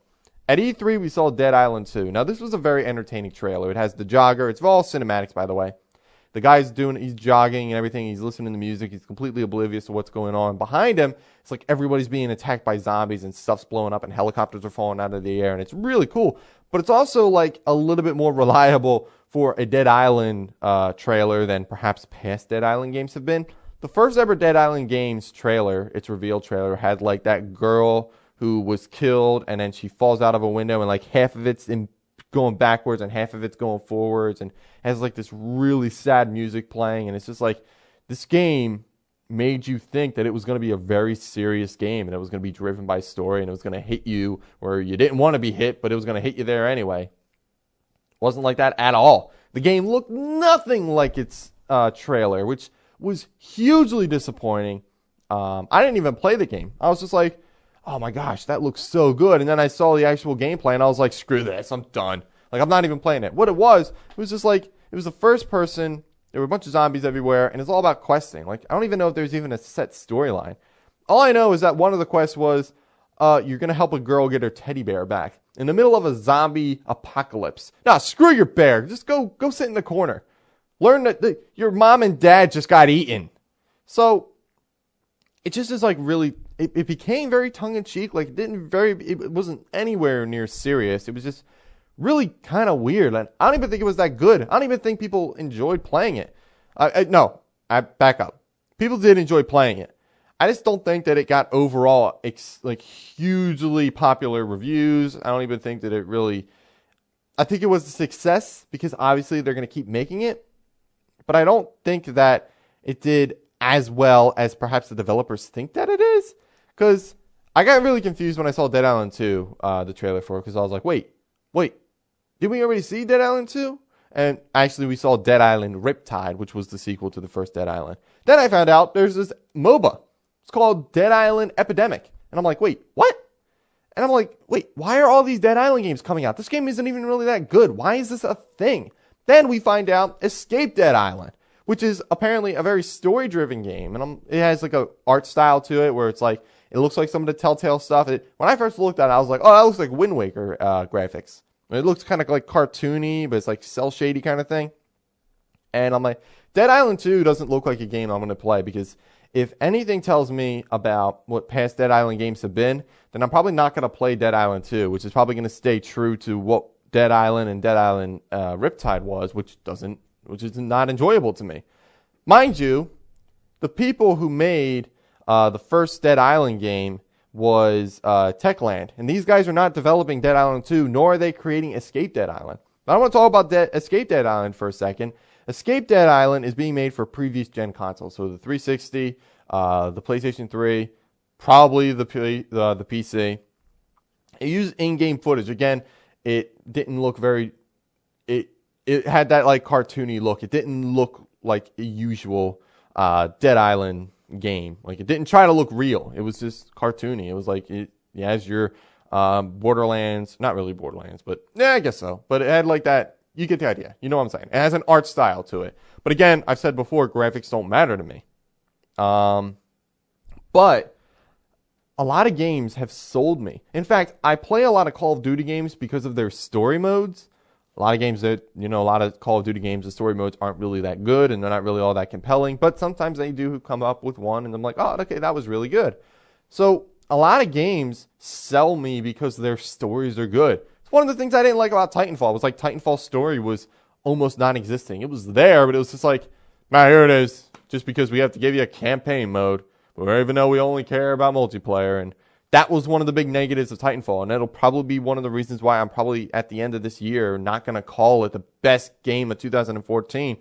At E3, we saw Dead Island 2. Now, this was a very entertaining trailer. It has the jogger. It's all cinematics, by the way. The guy's he's jogging and everything. He's listening to music. He's completely oblivious to what's going on. Behind him, it's like everybody's being attacked by zombies and stuff's blowing up and helicopters are falling out of the air. And it's really cool. But it's also like a little bit more reliable for a Dead Island trailer than perhaps past Dead Island games have been. The first ever Dead Island games trailer, its reveal trailer, had like that girl who was killed and then she falls out of a window and like half of it's going backwards and half of it's going forwards and has like this really sad music playing, and it's just like this game made you think that it was going to be a very serious game and it was going to be driven by story and it was going to hit you where you didn't want to be hit, but it was going to hit you there anyway. Wasn't like that at all. The game looked nothing like its trailer, which was hugely disappointing. I didn't even play the game. I was just like, oh my gosh, that looks so good. And then I saw the actual gameplay and I was like, screw this, I'm done. Like, I'm not even playing it. What it was just like, it was the first person, there were a bunch of zombies everywhere, and it's all about questing. Like, I don't even know if there's even a set storyline. All I know is that one of the quests was, you're going to help a girl get her teddy bear back in the middle of a zombie apocalypse. Nah, screw your bear. Just go sit in the corner. Learn that your mom and dad just got eaten. So, it just is like really, it became very tongue-in-cheek. Like, it wasn't anywhere near serious. It was just really kind of weird. And I don't even think it was that good. I don't even think people enjoyed playing it. No, I back up. People did enjoy playing it. I just don't think that it got overall like hugely popular reviews. I don't even think that it really, I think it was a success because obviously they're going to keep making it. But I don't think that it did as well as perhaps the developers think that it is. Because I got really confused when I saw Dead Island 2, the trailer for it, because I was like, wait, did we already see Dead Island 2? And actually we saw Dead Island Riptide, which was the sequel to the first Dead Island. Then I found out there's this MOBA. It's called Dead Island Epidemic. And I'm like, wait, what? And I'm like, wait, why are all these Dead Island games coming out? This game isn't even really that good. Why is this a thing? Then we find out Escape Dead Island, which is apparently a very story-driven game. And it has like a art style to it where it's like, it looks like some of the Telltale stuff. When I first looked at it, I was like, oh, that looks like Wind Waker graphics. It looks kind of like cartoony, but it's like cell shady kind of thing. And I'm like, Dead Island 2 doesn't look like a game I'm going to play because if anything tells me about what past Dead Island games have been, then I'm probably not going to play Dead Island 2, which is probably going to stay true to what Dead Island and Dead Island Riptide was, which is not enjoyable to me. Mind you, the people who made the first Dead Island game was Techland. And these guys are not developing Dead Island 2, nor are they creating Escape Dead Island. Now, I want to talk about Escape Dead Island for a second. Escape Dead Island is being made for previous gen consoles. So the 360, the PlayStation 3, probably the PC. It used in-game footage. Again, it didn't look very... It had that like cartoony look. It didn't look like a usual Dead Island game. Like, it didn't try to look real. It was just cartoony. It was like it has your Borderlands, not really Borderlands, but yeah, I guess so. But it had like that. You get the idea. You know what I'm saying? It has an art style to it. But again, I've said before, graphics don't matter to me. But a lot of games have sold me. In fact, I play a lot of Call of Duty games because of their story modes. A lot of games that, a lot of Call of Duty games, the story modes aren't really that good and they're not really all that compelling. But sometimes they do come up with one and I'm like, oh, okay, that was really good. So a lot of games sell me because their stories are good. It's one of the things I didn't like about Titanfall. It was like Titanfall's story was almost non-existing. It was there, but it was just like, nah, here it is. Just because we have to give you a campaign mode. Even though we only care about multiplayer. And that was one of the big negatives of Titanfall. And that'll probably be one of the reasons why I'm probably at the end of this year not going to call it the best game of 2014.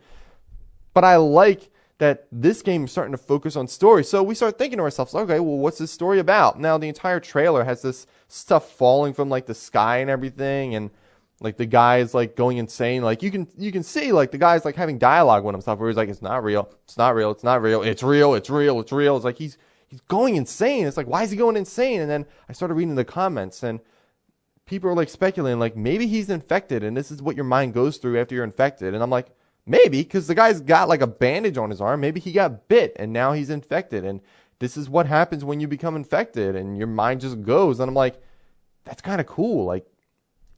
But I like that this game is starting to focus on story. So we start thinking to ourselves, okay, well, what's this story about? Now, the entire trailer has this stuff falling from like the sky and everything. And like the guy is like going insane. Like you can see like the guy's like having dialogue with himself where he's like, it's not real. It's not real. It's not real. It's real. It's real. It's real. It's like he's going insane. It's like, why is he going insane? And then I started reading the comments and people are like speculating like maybe he's infected and this is what your mind goes through after you're infected. And I'm like, maybe, because the guy's got like a bandage on his arm. Maybe he got bit and now he's infected. And this is what happens when you become infected and your mind just goes. And I'm like, that's kind of cool. Like,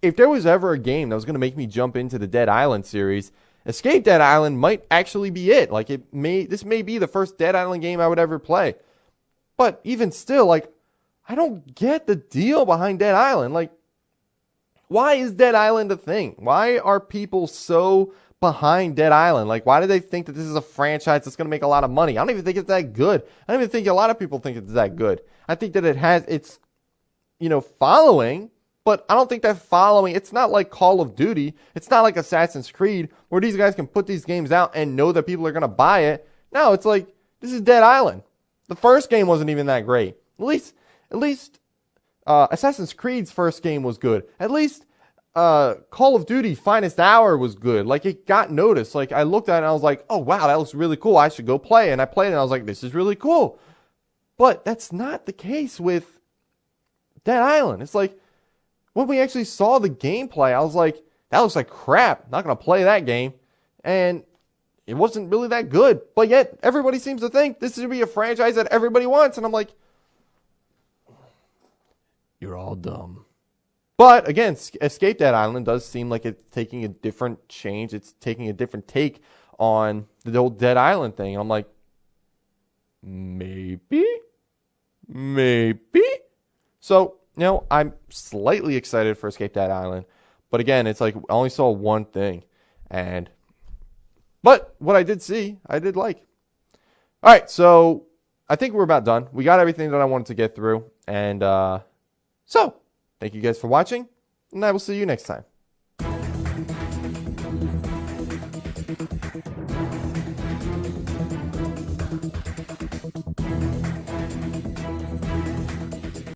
if there was ever a game that was going to make me jump into the Dead Island series, Escape Dead Island might actually be it. Like this may be the first Dead Island game I would ever play. But even still, like, I don't get the deal behind Dead Island. Like, why is Dead Island a thing? Why are people so behind Dead Island? Like, why do they think that this is a franchise that's going to make a lot of money? I don't even think it's that good. I don't even think a lot of people think it's that good. I think that it has its, following. But I don't think that following, it's not like Call of Duty. It's not like Assassin's Creed where these guys can put these games out and know that people are going to buy it. No, it's like, this is Dead Island. The first game wasn't even that great. At least Assassin's Creed's first game was good. At least Call of Duty Finest Hour was good. Like, it got noticed. Like, I looked at it and I was like, oh, wow, that looks really cool. I should go play. And I played it and I was like, this is really cool. But that's not the case with Dead Island. It's like, when we actually saw the gameplay, I was like, that looks like crap. Not going to play that game. And it wasn't really that good. But yet, everybody seems to think this is going to be a franchise that everybody wants. And I'm like, you're all dumb. But again, Escape Dead Island does seem like it's taking a different change. It's taking a different take on the old Dead Island thing. And I'm like, maybe? So, I'm slightly excited for Escape Dead Island. But again, it's like I only saw one thing. But what I did see, I did like. All right, so I think we're about done. We got everything that I wanted to get through. And so, thank you guys for watching. And I will see you next time.